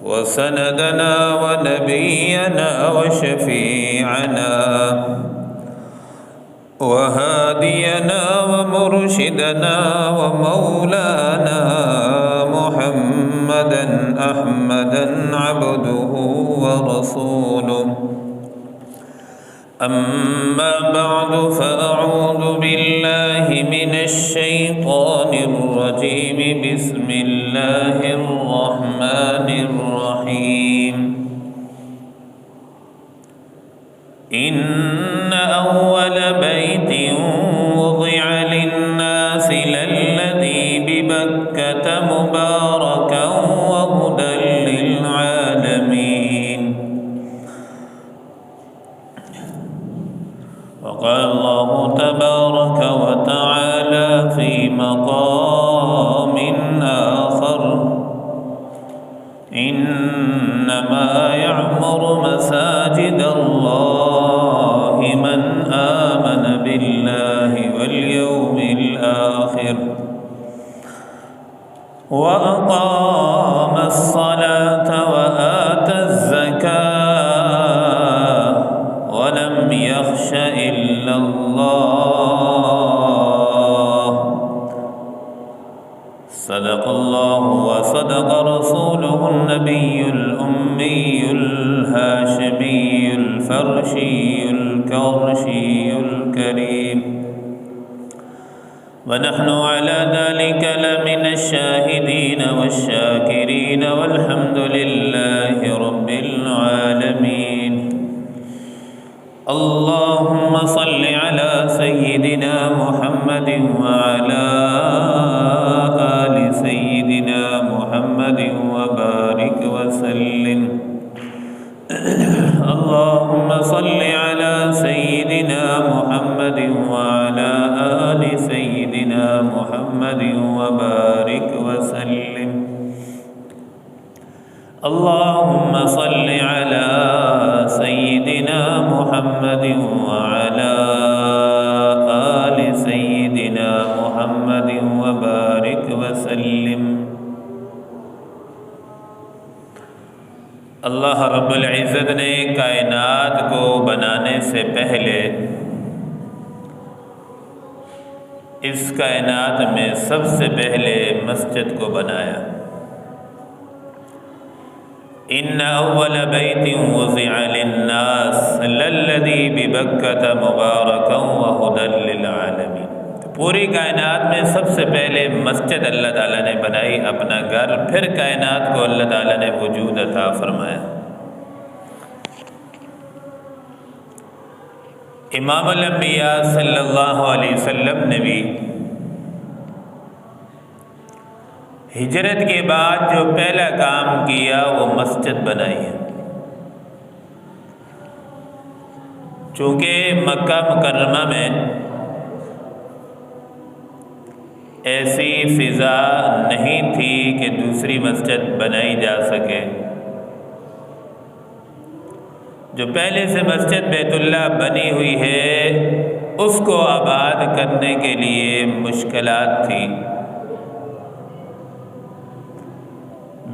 وسندنا ونبينا وشفيعنا وهادينا ومرشدنا ومولانا محمدا أحمدا عبده ورسوله. أما بعد فأعوذ بالله من الشيطان الرجيم. بسم الله الرحمن الرحيم. إن أول بيت وضع للناس للذي ببكة مباركا وهدى للعالمين. وقال الله تبارك وتعالى في مقام آخر: إنما يعمر مساجد الله من آمن بالله واليوم الآخر وأقام الصلاة وآتى الزكاة ولم يخش إلا الله. صدق الله وصدق رسوله النبي الأمي الهاشمي الفرشي الكرشي الكريم، ونحن على ذلك لمن الشاهدين والشاكرين، والحمد لله رب العالمين. اللهم صل على سيدنا محمد وعلى آل سيدنا محمد وبارك وسلم. اللهم صل على سيدنا محمد وعلى آل سيدنا محمد وبارك وسلم. اللهم صل على سيدنا محمد وعلى آل سيدنا محمد وبارك وسلم. اللہ رب العزت نے کائنات کو بنانے سے پہلے اس کائنات میں سب سے پہلے مسجد کو بنایا. ان اول بیت وضع للناس للذی ببکۃ مبارکا وہدی للعالمین. پوری کائنات میں سب سے پہلے مسجد اللہ تعالیٰ نے بنائی، اپنا گھر، پھر کائنات کو اللہ تعالیٰ نے وجود عطا فرمایا. امام الانبیاء صلی اللہ علیہ وسلم نے بھی ہجرت کے بعد جو پہلا کام کیا وہ مسجد بنائی ہے. چونکہ مکہ مکرمہ میں ایسی فضا نہیں تھی کہ دوسری مسجد بنائی جا سکے. جو پہلے سے مسجد بیت اللہ بنی ہوئی ہے اس کو آباد کرنے کے لیے مشکلات تھی.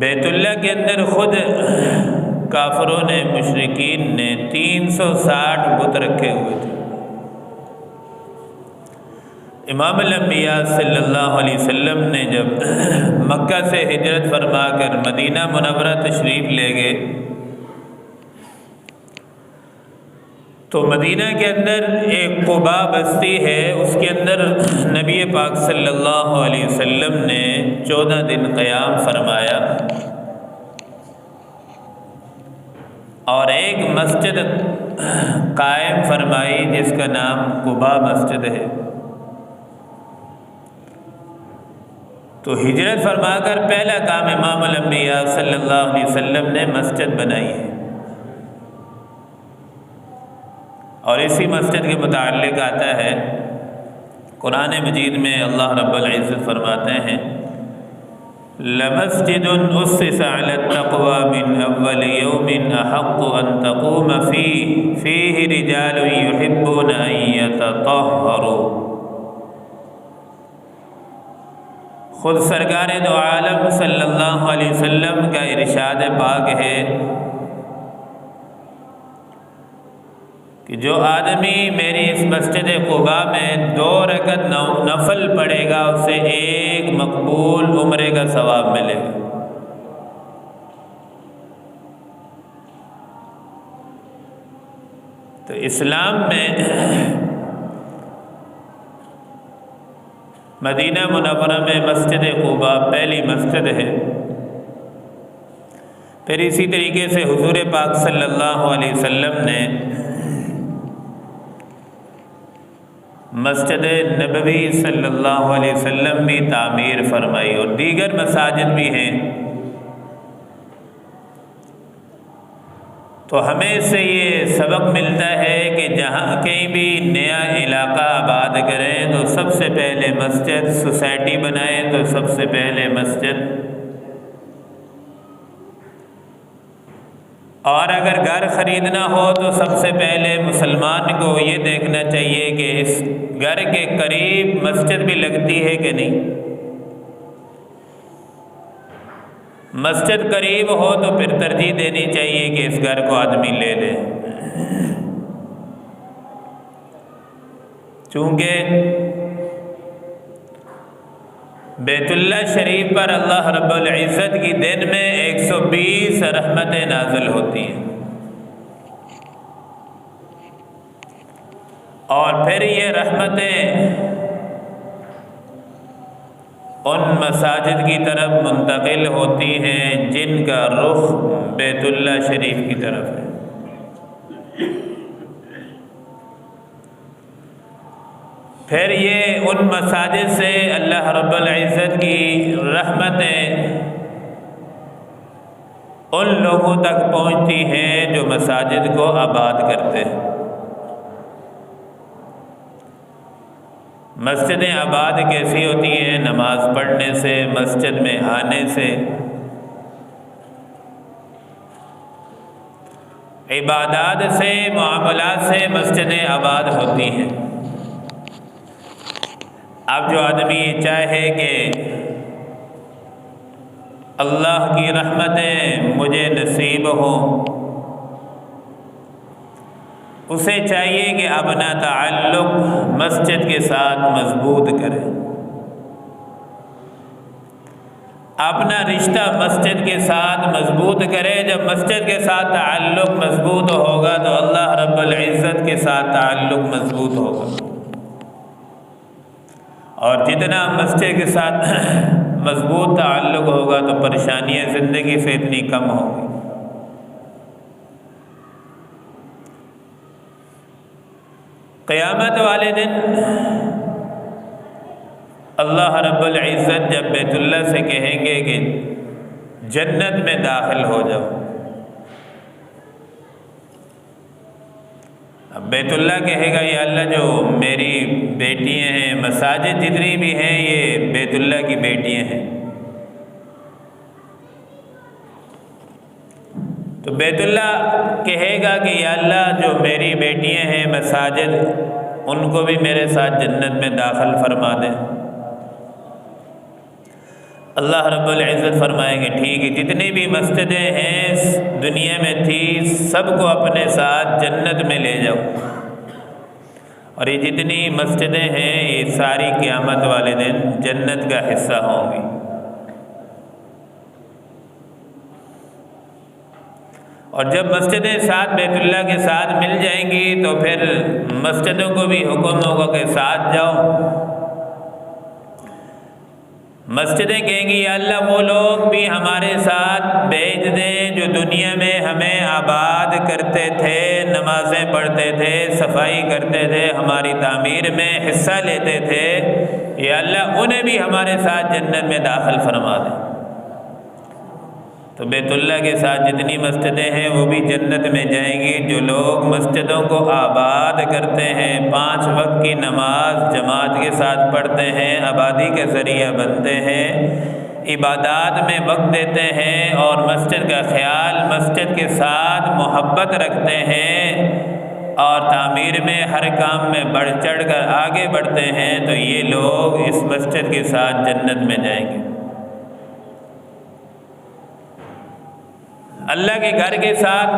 بیت اللہ کے اندر خود کافروں نے، مشرکین نے 360 بت رکھے ہوئے تھے. امام الانبیاء صلی اللہ علیہ وسلم نے جب مکہ سے ہجرت فرما کر مدینہ منورہ تشریف لے گئے تو مدینہ کے اندر ایک قباء بستی ہے، اس کے اندر نبی پاک صلی اللہ علیہ وسلم نے 14 دن قیام فرمایا اور ایک مسجد قائم فرمائی جس کا نام قباء مسجد ہے. تو ہجرت فرما کر پہلا کام امام الانبیاء صلی اللہ علیہ وسلم نے مسجد بنائی ہے. اور اسی مسجد کے متعلق آتا ہے قرآن مجید میں اللہ رب العزت فرماتے ہیں: لَمَسْجِدٌ أُسِّسَ عَلَى التَّقْوَى مِنْ أَوَّلِ يَوْمٍ أَحَقُّ أَن تَقُومَ فِيهِ رِجَالٌ يُحِبُّونَ أَن يَتَطَهَّرُوا. خود سرکار دو عالم صلی اللہ علیہ وسلم کا ارشاد پاک ہے کہ جو آدمی میری اس مسجد قباء میں 2 رکعت نفل پڑھے گا اسے 1 مقبول عمرے کا ثواب ملے گا۔ تو اسلام میں مدینہ منورہ میں مسجد قباء پہلی مسجد ہے۔ پھر اسی طریقے سے حضور پاک صلی اللہ علیہ وسلم نے مسجد نبوی صلی اللہ علیہ وسلم بھی تعمیر فرمائی، اور دیگر مساجد بھی ہیں۔ تو ہمیں اس سے یہ سبق ملتا ہے کہ جہاں کہیں بھی نیا علاقہ آباد کریں تو سب سے پہلے مسجد، سوسائٹی بنائیں تو سب سے پہلے مسجد، اور اگر گھر خریدنا ہو تو سب سے پہلے مسلمان کو یہ دیکھنا چاہیے کہ اس گھر کے قریب مسجد بھی لگتی ہے کہ نہیں۔ مسجد قریب ہو تو پھر ترجیح دینی چاہیے کہ اس گھر کو آدمی لے لے، چونکہ بیت اللہ شریف پر اللہ رب العزت کی دن میں 120 رحمتیں نازل ہوتی ہیں، اور پھر یہ رحمتیں ان مساجد کی طرف منتقل ہوتی ہیں جن کا رخ بیت اللہ شریف کی طرف ہے۔ پھر یہ ان مساجد سے اللہ رب العزت کی رحمتیں ان لوگوں تک پہنچتی ہیں جو مساجد کو آباد کرتے ہیں۔ مسجدیں آباد کیسی ہوتی ہیں؟ نماز پڑھنے سے، مسجد میں آنے سے، عبادات سے، معاملات سے مسجدیں آباد ہوتی ہیں۔ اب جو آدمی چاہے کہ اللہ کی رحمتیں مجھے نصیب ہوں، اسے چاہیے کہ اپنا تعلق مسجد کے ساتھ مضبوط کرے، اپنا رشتہ مسجد کے ساتھ مضبوط کرے۔ جب مسجد کے ساتھ تعلق مضبوط ہوگا تو اللہ رب العزت کے ساتھ تعلق مضبوط ہوگا، اور جتنا مسجد کے ساتھ مضبوط تعلق ہوگا تو پریشانیاں زندگی سے اتنی کم ہوں گی۔ قیامت والے دن اللہ رب العزت جب بیت اللہ سے کہیں گے کہ جنت میں داخل ہو جاؤ، اب بیت اللہ کہے گا یا اللہ جو میری بیٹیاں ہیں، مساجد جتنی بھی ہیں یہ بیت اللہ کی بیٹیاں ہیں، تو بیت اللہ کہے گا کہ یا اللہ جو میری بیٹیاں ہیں مساجد، ان کو بھی میرے ساتھ جنت میں داخل فرما دیں۔ اللہ رب العزت فرمائیں گے ٹھیک ہے، جتنی بھی مسجدیں ہیں دنیا میں تھی سب کو اپنے ساتھ جنت میں لے جاؤ، اور یہ جتنی مسجدیں ہیں یہ ساری قیامت والے دن جنت کا حصہ ہوں گی۔ اور جب مسجدیں ساتھ بیت اللہ کے ساتھ مل جائیں گی تو پھر مسجدوں کو بھی حکم ہوگا کہ ساتھ جاؤ۔ مسجدیں کہیں گی یا اللہ وہ لوگ بھی ہمارے ساتھ بھیج دیں جو دنیا میں ہمیں آباد کرتے تھے، نمازیں پڑھتے تھے، صفائی کرتے تھے، ہماری تعمیر میں حصہ لیتے تھے، یا اللہ انہیں بھی ہمارے ساتھ جنت میں داخل فرما دیں۔ تو بیت اللہ کے ساتھ جتنی مسجدیں ہیں وہ بھی جنت میں جائیں گی۔ جو لوگ مسجدوں کو آباد کرتے ہیں، 5 وقت کی نماز جماعت کے ساتھ پڑھتے ہیں، آبادی کے ذریعہ بنتے ہیں، عبادات میں وقت دیتے ہیں اور مسجد کا خیال، مسجد کے ساتھ محبت رکھتے ہیں اور تعمیر میں ہر کام میں بڑھ چڑھ کر آگے بڑھتے ہیں تو یہ لوگ اس مسجد کے ساتھ جنت میں جائیں گے۔ اللہ کے گھر کے ساتھ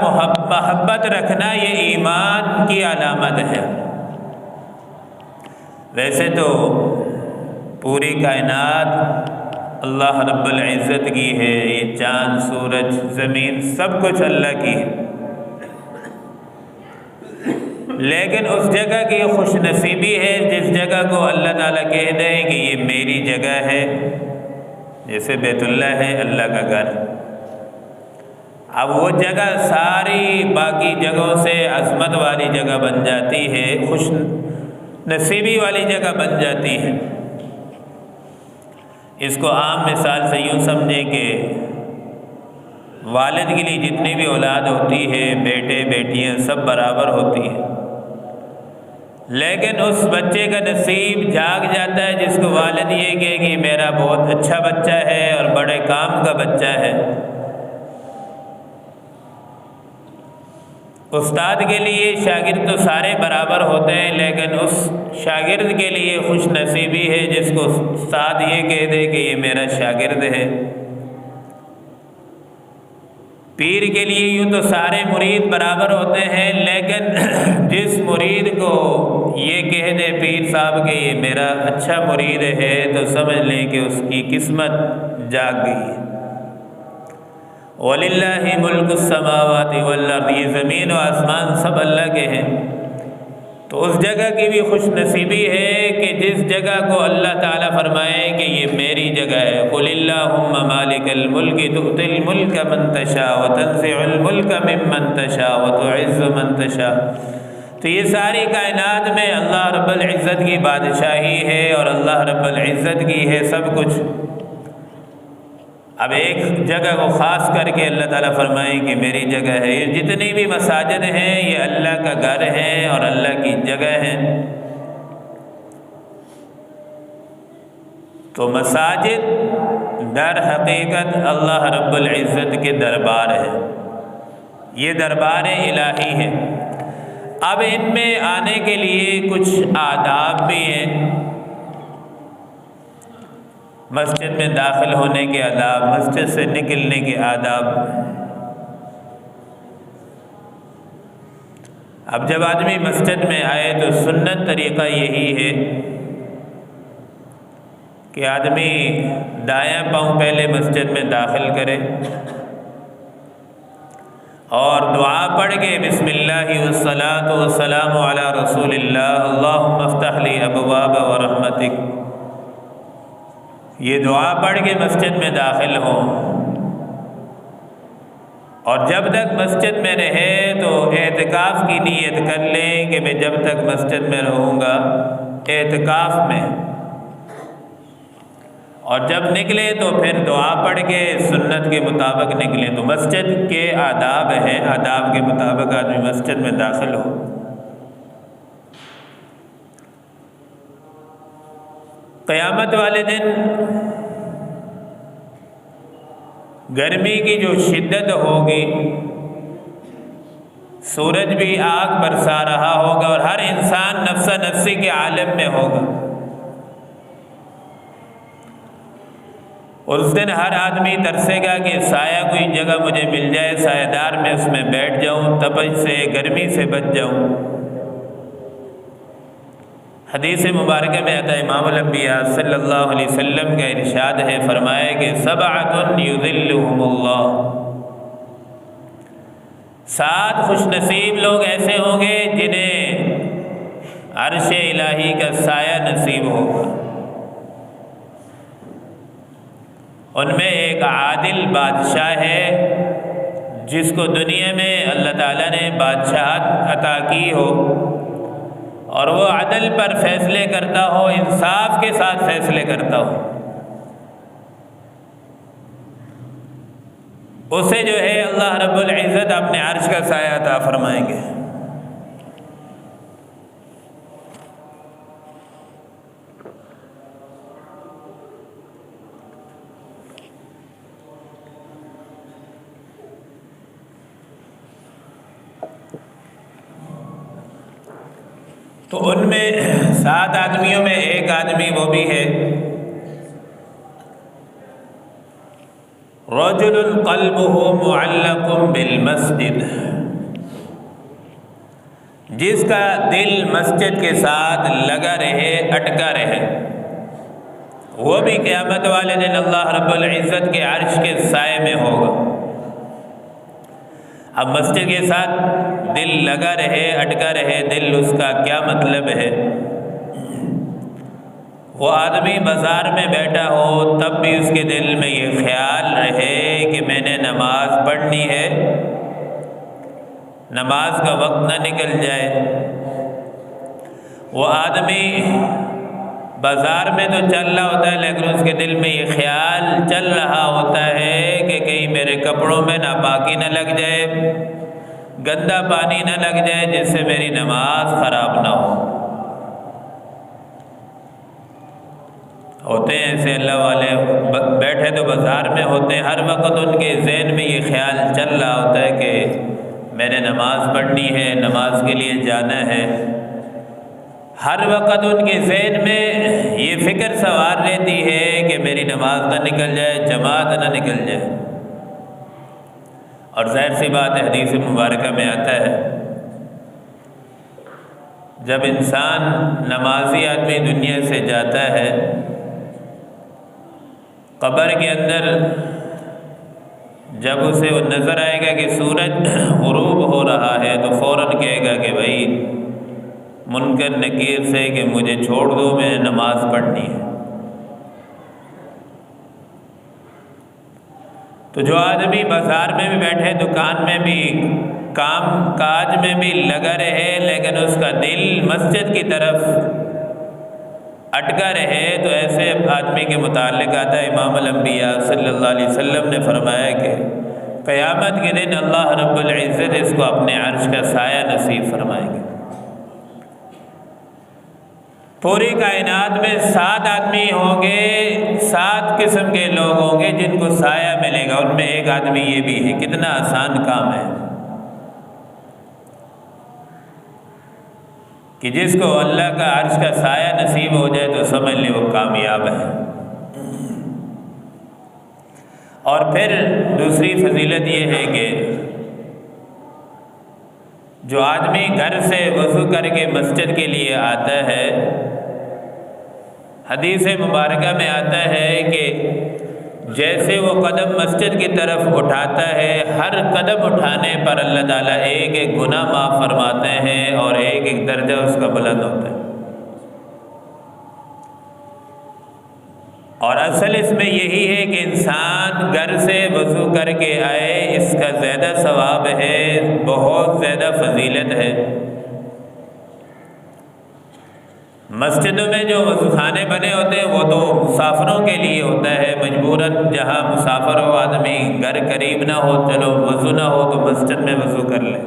محبت رکھنا یہ ایمان کی علامت ہے۔ ویسے تو پوری کائنات اللہ رب العزت کی ہے، یہ چاند، سورج، زمین سب کچھ اللہ کی ہے، لیکن اس جگہ کی خوش نصیبی ہے جس جگہ کو اللہ تعالیٰ کہہ دیں کہ یہ میری جگہ ہے، جیسے بیت اللہ ہے اللہ کا گھر۔ اب وہ جگہ ساری باقی جگہوں سے عظمت والی جگہ بن جاتی ہے، خوش نصیبی والی جگہ بن جاتی ہے۔ اس کو عام مثال سے یوں سمجھیں کہ والد کے لیے جتنی بھی اولاد ہوتی ہے، بیٹے بیٹیاں سب برابر ہوتی ہیں، لیکن اس بچے کا نصیب جاگ جاتا ہے جس کو والد یہ کہے کہ میرا بہت اچھا بچہ ہے اور بڑے کام کا بچہ ہے۔ استاد کے لیے شاگرد تو سارے برابر ہوتے ہیں، لیکن اس شاگرد کے لیے خوش نصیبی ہے جس کو استاد یہ کہہ دے کہ یہ میرا شاگرد ہے۔ پیر کے لیے یوں تو سارے مرید برابر ہوتے ہیں، لیکن جس مرید کو یہ کہہ دے پیر صاحب کہ یہ میرا اچھا مرید ہے تو سمجھ لیں کہ اس کی قسمت جاگ گئی ہے۔ وَلِلَّهِ مُلْكُ السَّمَاوَاتِ وَالْأَرْضِ، یہ زمین و آسمان سب اللہ کے ہیں۔ تو اس جگہ کی بھی خوش نصیبی ہے کہ جس جگہ کو اللہ تعالیٰ فرمائے کہ یہ میری جگہ ہے۔ قُلِ اللَّهُمَّ مَالِكَ الْمُلْكِ تُؤْتِي الْمُلْكَ مَن تَشَاءُ وَتَنزِعُ الْمُلْكَ مِمَّن تَشَاءُ وَتُعِزُّ مَن تَشَاءُ۔ تو یہ ساری کائنات میں اللہ رب العزت کی بادشاہی ہے اور اللہ رب العزت کی ہے سب کچھ۔ اب ایک جگہ کو خاص کر کے اللہ تعالیٰ فرمائیں کہ میری جگہ ہے۔ یہ جتنی بھی مساجد ہیں یہ اللہ کا گھر ہے اور اللہ کی جگہ ہے۔ تو مساجد در حقیقت اللہ رب العزت کے دربار ہے، یہ دربار الہی ہے۔ اب ان میں آنے کے لیے کچھ آداب بھی ہیں، مسجد میں داخل ہونے کے آداب، مسجد سے نکلنے کے آداب۔ اب جب آدمی مسجد میں آئے تو سنت طریقہ یہی ہے کہ آدمی دایاں پاؤں پہلے مسجد میں داخل کرے اور دعا پڑھ کے بسم اللہ والصلاۃ والسلام علی رسول اللہ اللہم افتح لی ابواب ورحمتک، یہ دعا پڑھ کے مسجد میں داخل ہوں، اور جب تک مسجد میں رہے تو اعتکاف کی نیت کر لیں کہ میں جب تک مسجد میں رہوں گا اعتکاف میں، اور جب نکلے تو پھر دعا پڑھ کے سنت کے مطابق نکلیں۔ تو مسجد کے آداب ہیں، آداب کے مطابق آدمی مسجد میں داخل ہو۔ قیامت والے دن گرمی کی جو شدت ہوگی، سورج بھی آگ برسا رہا ہوگا اور ہر انسان نفسا نفسی کے عالم میں ہوگا۔ اس دن ہر آدمی ترسے گا کہ سایہ کوئی جگہ مجھے مل جائے، سایہ دار میں اس میں بیٹھ جاؤں، تپش سے گرمی سے بچ جاؤں۔ حدیث مبارکہ میں آتا ہے امام الانبیاء صلی اللہ علیہ وسلم کا ارشاد ہے، فرمایا کہ سبعۃ یظلھم اللہ، 7 خوش نصیب لوگ ایسے ہوں گے جنہیں عرش الہی کا سایہ نصیب ہوگا۔ ان میں ایک عادل بادشاہ ہے جس کو دنیا میں اللہ تعالیٰ نے بادشاہت عطا کی ہو اور وہ عدل پر فیصلے کرتا ہو، انصاف کے ساتھ فیصلے کرتا ہو، اسے جو ہے اللہ رب العزت اپنے عرش کا سایہ عطا فرمائیں گے۔ تو ان میں 7 آدمیوں میں ایک آدمی وہ بھی ہے رجل قلبه معلق بالمسجد، جس کا دل مسجد کے ساتھ لگا رہے، اٹکا رہے، وہ بھی قیامت والے دن اللہ رب العزت کے عرش کے سائے میں ہوگا۔ اب مسجد کے ساتھ دل لگا رہے، اٹکا رہے، دل اس کا کیا مطلب ہے؟ وہ آدمی بازار میں بیٹھا ہو تب بھی اس کے دل میں یہ خیال رہے کہ میں نے نماز پڑھنی ہے، نماز کا وقت نہ نکل جائے۔ وہ آدمی بازار میں تو چل رہا ہوتا ہے لیکن اس کے دل میں یہ خیال چل رہا ہوتا ہے کہ کہیں میرے کپڑوں میں ناپاکی نہ لگ جائے، گندا پانی نہ لگ جائے جس سے میری نماز خراب نہ ہو۔ ہوتے ہیں ایسے اللہ والے، بیٹھے تو بازار میں ہوتے ہیں، ہر وقت ان کے ذہن میں یہ خیال چل رہا ہوتا ہے کہ میں نے نماز پڑھنی ہے، نماز کے لیے جانا ہے۔ ہر وقت ان کے ذہن میں یہ فکر سوار رہتی ہے کہ میری نماز نہ نکل جائے، جماعت نہ نکل جائے۔ اور ظاہر سی بات ہے، حدیث مبارکہ میں آتا ہے جب انسان نمازی آدمی دنیا سے جاتا ہے، قبر کے اندر جب اسے وہ نظر آئے گا کہ سورج غروب ہو رہا ہے تو فوراً کہے گا کہ بھائی منکر نکیر سے کہ مجھے چھوڑ دو، میں نماز پڑھنی ہے۔ تو جو آدمی بازار میں بھی بیٹھے، دکان میں بھی، کام کاج میں بھی لگا رہے لیکن اس کا دل مسجد کی طرف اٹکا رہے، تو ایسے آدمی کے متعلق آتا ہے امام الانبیاء صلی اللہ علیہ وسلم نے فرمایا کہ قیامت کے دن اللہ رب العزت اس کو اپنے عرش کا سایہ نصیب فرمائیں گے۔ پوری کائنات میں 7 آدمی ہوں گے، 7 قسم کے لوگ ہوں گے جن کو سایہ ملے گا، ان میں ایک آدمی یہ بھی ہے۔ کتنا آسان کام ہے کہ جس کو اللہ کا عرش کا سایہ نصیب ہو جائے تو سمجھ لیں وہ کامیاب ہے۔ اور پھر دوسری فضیلت یہ ہے کہ جو آدمی گھر سے وضو کر کے مسجد کے لیے آتا ہے، حدیث مبارکہ میں آتا ہے کہ جیسے وہ قدم مسجد کی طرف اٹھاتا ہے، ہر قدم اٹھانے پر اللہ تعالیٰ ایک ایک گناہ معاف فرماتے ہیں اور ایک ایک درجہ اس کا بلند ہوتا ہے۔ اور اصل اس میں یہی ہے کہ انسان گھر سے وضو کر کے آئے، اس کا زیادہ ثواب ہے، بہت زیادہ فضیلت ہے۔ مسجدوں میں جو وضو خانے بنے ہوتے ہیں وہ تو مسافروں کے لیے ہوتا ہے، مجبوراً جہاں مسافر ہو آدمی، گھر قریب نہ ہو، چلو وضو نہ ہو تو مسجد میں وضو کر لے۔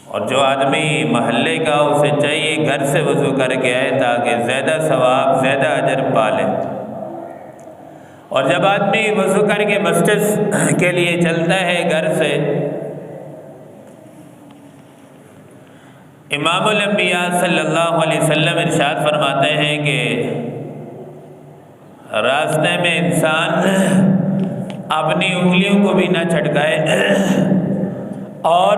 اور جو آدمی محلے کا، اسے چاہیے گھر سے وضو کر کے آئے تاکہ زیادہ ثواب، زیادہ اجر پا لے۔ اور جب آدمی وضو کر کے مسجد کے لیے چلتا ہے گھر سے، امام الانبیاء صلی اللہ علیہ وسلم ارشاد فرماتے ہیں کہ راستے میں انسان اپنی انگلیوں کو بھی نہ چھٹکائے اور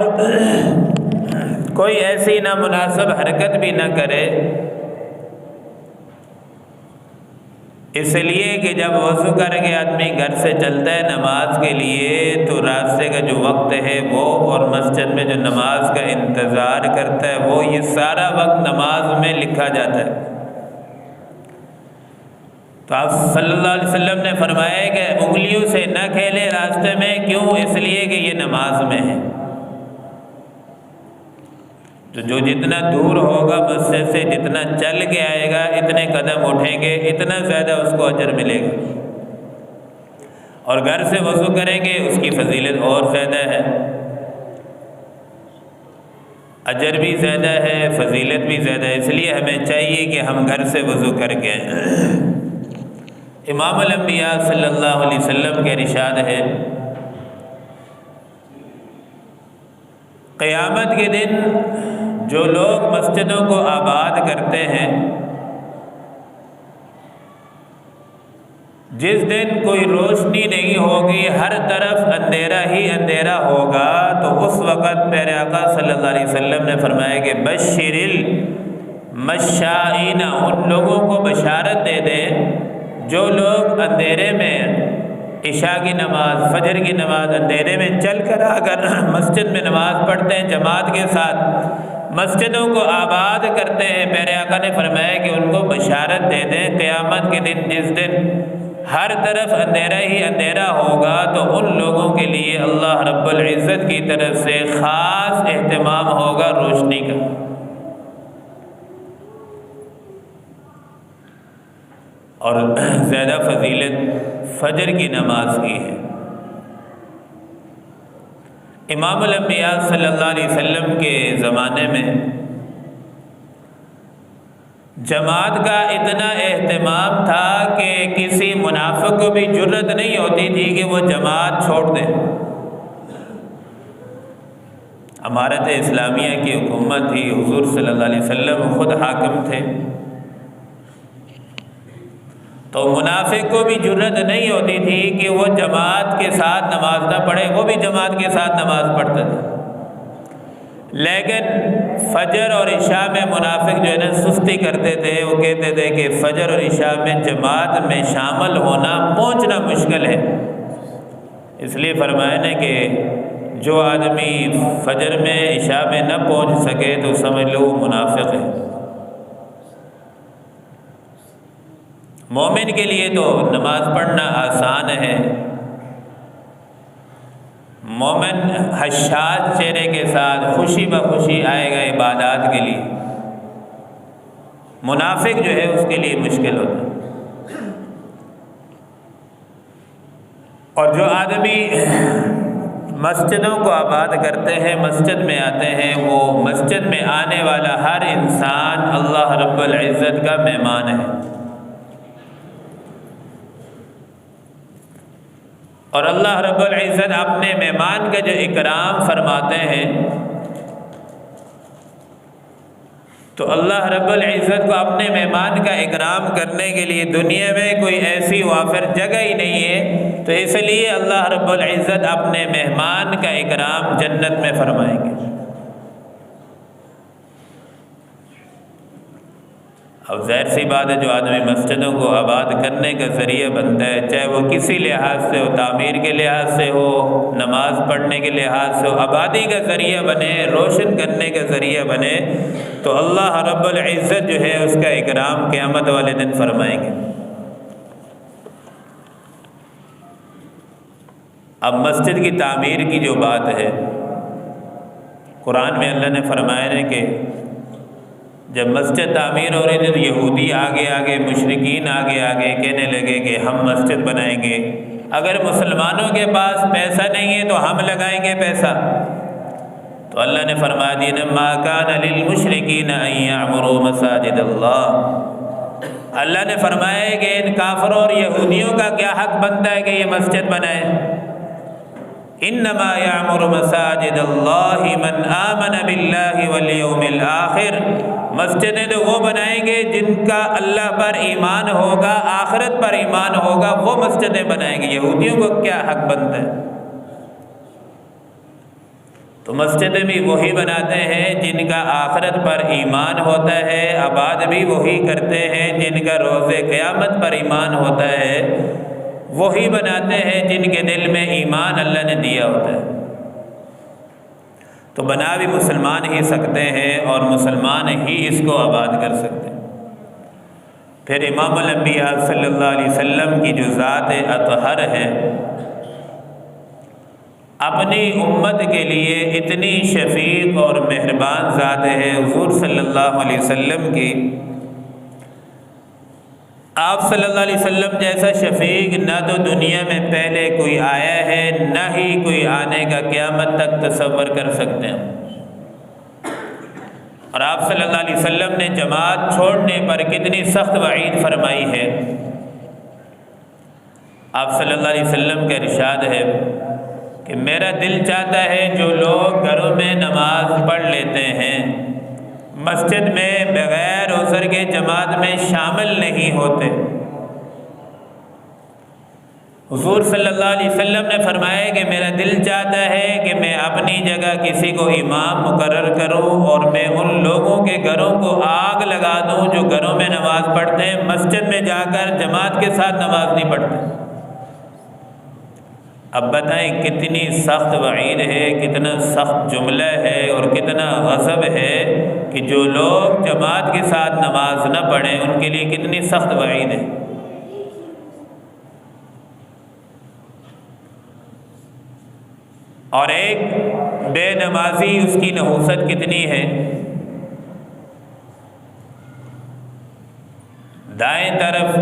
کوئی ایسی نامناسب حرکت بھی نہ کرے، اس لیے کہ جب وضو کر کے آدمی گھر سے چلتا ہے نماز کے لیے تو راستے کا جو وقت ہے وہ، اور مسجد میں جو نماز کا انتظار کرتا ہے وہ، یہ سارا وقت نماز میں لکھا جاتا ہے۔ تو آپ صلی اللہ علیہ وسلم نے فرمایا کہ انگلیوں سے نہ کھیلے راستے میں، کیوں؟ اس لیے کہ یہ نماز میں ہے۔ تو جو جتنا دور ہوگا مسجد سے، جتنا چل کے آئے گا، اتنے قدم اٹھیں گے، اتنا زیادہ اس کو اجر ملے گا۔ اور گھر سے وضو کریں گے اس کی فضیلت اور زیادہ ہے، اجر بھی زیادہ ہے، فضیلت بھی زیادہ ہے۔ اس لیے ہمیں چاہیے کہ ہم گھر سے وضو کر کے آئیں۔ امام الانبیاء صلی اللہ علیہ وسلم کے ارشاد ہے قیامت کے دن جو لوگ مسجدوں کو آباد کرتے ہیں، جس دن کوئی روشنی نہیں ہوگی، ہر طرف اندھیرا ہی اندھیرا ہوگا، تو اس وقت پیارے آقا صلی اللہ علیہ وسلم نے فرمایا کہ بشر المشائین، ان لوگوں کو بشارت دے دیں جو لوگ اندھیرے میں عشاء کی نماز، فجر کی نماز اندھیرے میں چل کر آ کر مسجد میں نماز پڑھتے ہیں، جماعت کے ساتھ مسجدوں کو آباد کرتے ہیں، پیارے آقا نے فرمایا کہ ان کو بشارت دے دیں قیامت کے دن، جس دن ہر طرف اندھیرا ہی اندھیرا ہوگا، تو ان لوگوں کے لیے اللہ رب العزت کی طرف سے خاص اہتمام ہوگا روشنی کا۔ اور زیادہ فضیلت فجر کی نماز کی ہے۔ امام الانبیاء صلی اللہ علیہ وسلم کے زمانے میں جماعت کا اتنا اہتمام تھا کہ کسی منافق کو بھی جرت نہیں ہوتی تھی کہ وہ جماعت چھوڑ دے۔ امارت اسلامیہ کی حکومت تھی، حضور صلی اللہ علیہ وسلم خود حاکم تھے، تو منافق کو بھی جرت نہیں ہوتی تھی کہ وہ جماعت کے ساتھ نماز نہ پڑھے، وہ بھی جماعت کے ساتھ نماز پڑھتے تھے۔ لیکن فجر اور عشاء میں منافق جو ہے نا سستی کرتے تھے، وہ کہتے تھے کہ فجر اور عشاء میں جماعت میں شامل ہونا، پہنچنا مشکل ہے۔ اس لیے فرمایا نا کہ جو آدمی فجر میں عشاء میں نہ پہنچ سکے تو سمجھ لو وہ منافق ہے۔ مومن کے لیے تو نماز پڑھنا آسان ہے، مومن حشاد چہرے کے ساتھ خوشی بخوشی آئے گا عبادات کے لیے، منافق جو ہے اس کے لیے مشکل ہوتا ہے۔ اور جو آدمی مسجدوں کو آباد کرتے ہیں، مسجد میں آتے ہیں، وہ مسجد میں آنے والا ہر انسان اللہ رب العزت کا مہمان ہے۔ اور اللہ رب العزت اپنے مہمان کا جو اکرام فرماتے ہیں، تو اللہ رب العزت کو اپنے مہمان کا اکرام کرنے کے لیے دنیا میں کوئی ایسی وافر جگہ ہی نہیں ہے، تو اس لیے اللہ رب العزت اپنے مہمان کا اکرام جنت میں فرمائیں گے۔ اب ظاہر سی بات ہے، جو آدمی مسجدوں کو آباد کرنے کا ذریعہ بنتا ہے، چاہے وہ کسی لحاظ سے ہو، تعمیر کے لحاظ سے ہو، نماز پڑھنے کے لحاظ سے ہو، آبادی کا ذریعہ بنے، روشن کرنے کا ذریعہ بنے، تو اللہ رب العزت جو ہے اس کا اکرام قیامت والے دن فرمائیں گے۔ اب مسجد کی تعمیر کی جو بات ہے، قرآن میں اللہ نے فرمایا ہے کہ جب مسجد تعمیر ہو رہی تھی تو یہودی آگے مشرکین آگے کہنے لگے کہ ہم مسجد بنائیں گے، اگر مسلمانوں کے پاس پیسہ نہیں ہے تو ہم لگائیں گے پیسہ۔ تو اللہ نے فرما دیا ما کان للمشرکین ان یعمروا مساجد اللہ، اللہ نے فرمایا ہے کہ ان کافروں اور یہودیوں کا کیا حق بنتا ہے کہ یہ مسجد بنائیں۔ انما یعمر مساجد اللہ من آمن باللہ والیوم الآخر، مسجدیں تو وہ بنائیں گے جن کا اللہ پر ایمان ہوگا، آخرت پر ایمان ہوگا، وہ مسجدیں بنائیں گے۔ یہودیوں کو کیا حق بنتا ہے؟ تو مسجدیں بھی وہی بناتے ہیں جن کا آخرت پر ایمان ہوتا ہے، آباد بھی وہی کرتے ہیں جن کا روز قیامت پر ایمان ہوتا ہے، وہی بناتے ہیں جن کے دل میں ایمان اللہ نے دیا ہوتا ہے۔ تو بنا بھی مسلمان ہی سکتے ہیں اور مسلمان ہی اس کو آباد کر سکتے ہیں۔ پھر امام الانبیاء صلی اللہ علیہ وسلم کی جو ذات اطہر ہے، اپنی امت کے لیے اتنی شفیق اور مہربان ذات ہے حضور صلی اللہ علیہ وسلم کی، آپ صلی اللہ علیہ وسلم جیسا شفیق نہ تو دنیا میں پہلے کوئی آیا ہے، نہ ہی کوئی آنے کا قیامت تک تصور کر سکتے ہیں۔ اور آپ صلی اللہ علیہ وسلم نے جماعت چھوڑنے پر کتنی سخت وعید فرمائی ہے۔ آپ صلی اللہ علیہ وسلم کا ارشاد ہے کہ میرا دل چاہتا ہے جو لوگ گھروں میں نماز پڑھ لیتے ہیں، مسجد میں بغیر عذر کے جماعت میں شامل نہیں ہوتے، حضور صلی اللہ علیہ وسلم نے فرمایا کہ میرا دل چاہتا ہے کہ میں اپنی جگہ کسی کو امام مقرر کروں اور میں ان لوگوں کے گھروں کو آگ لگا دوں جو گھروں میں نماز پڑھتے ہیں، مسجد میں جا کر جماعت کے ساتھ نماز نہیں پڑھتے۔ اب بتائیں کتنی سخت وعید ہے، کتنا سخت جملہ ہے اور کتنا غضب ہے کہ جو لوگ جماعت کے ساتھ نماز نہ پڑھیں ان کے لیے کتنی سخت وعید ہے۔ اور ایک بے نمازی اس کی نحوست کتنی ہے، دائیں طرف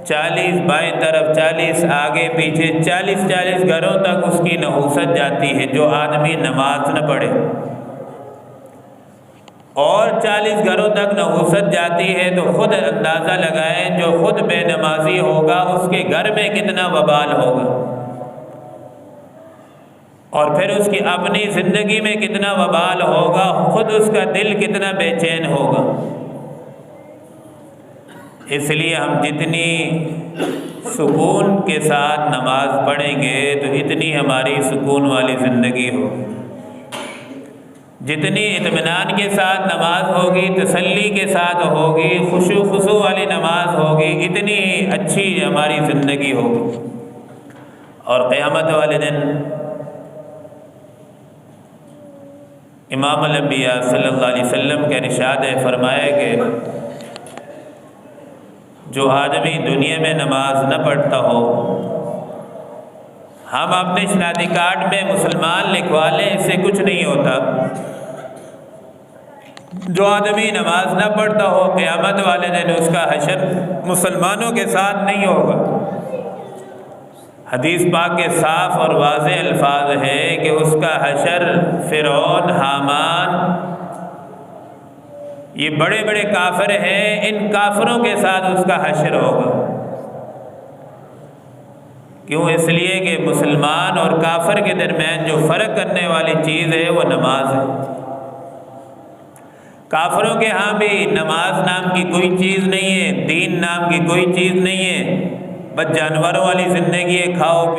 40، بائیں طرف 40، آگے پیچھے 40 گھروں تک اس کی نحوست جاتی ہے جو آدمی نماز نہ پڑھے، اور 40 گھروں تک نحوست جاتی ہے تو خود اندازہ لگائیں جو خود بے نمازی ہوگا اس کے گھر میں کتنا وبال ہوگا، اور پھر اس کی اپنی زندگی میں کتنا وبال ہوگا، خود اس کا دل کتنا بے چین ہوگا۔ اس لیے ہم جتنی سکون کے ساتھ نماز پڑھیں گے تو اتنی ہماری سکون والی زندگی ہوگی، جتنی اطمینان کے ساتھ نماز ہوگی، تسلی کے ساتھ ہوگی، خشوع خضوع والی نماز ہوگی، اتنی اچھی ہماری زندگی ہوگی۔ اور قیامت والے دن امام الانبیاء صلی اللہ علیہ وسلم کا ارشاد ہے، فرمایا کہ جو آدمی دنیا میں نماز نہ پڑھتا ہو، ہم اپنے شناختی کارڈ میں مسلمان لکھوا لیں، اس سے کچھ نہیں ہوتا۔ جو آدمی نماز نہ پڑھتا ہو قیامت والے دن اس کا حشر مسلمانوں کے ساتھ نہیں ہوگا۔ حدیث پاک کے صاف اور واضح الفاظ ہے کہ اس کا حشر فرعون، حامان، یہ بڑے بڑے کافر ہیں، ان کافروں کے ساتھ اس کا حشر ہوگا۔ کیوں؟ اس لیے کہ مسلمان اور کافر کے درمیان جو فرق کرنے والی چیز ہے وہ نماز ہے۔ کافروں کے ہاں بھی نماز نام کی کوئی چیز نہیں ہے، دین نام کی کوئی چیز نہیں ہے، بس جانوروں والی زندگی ہے، کھاؤ پیو۔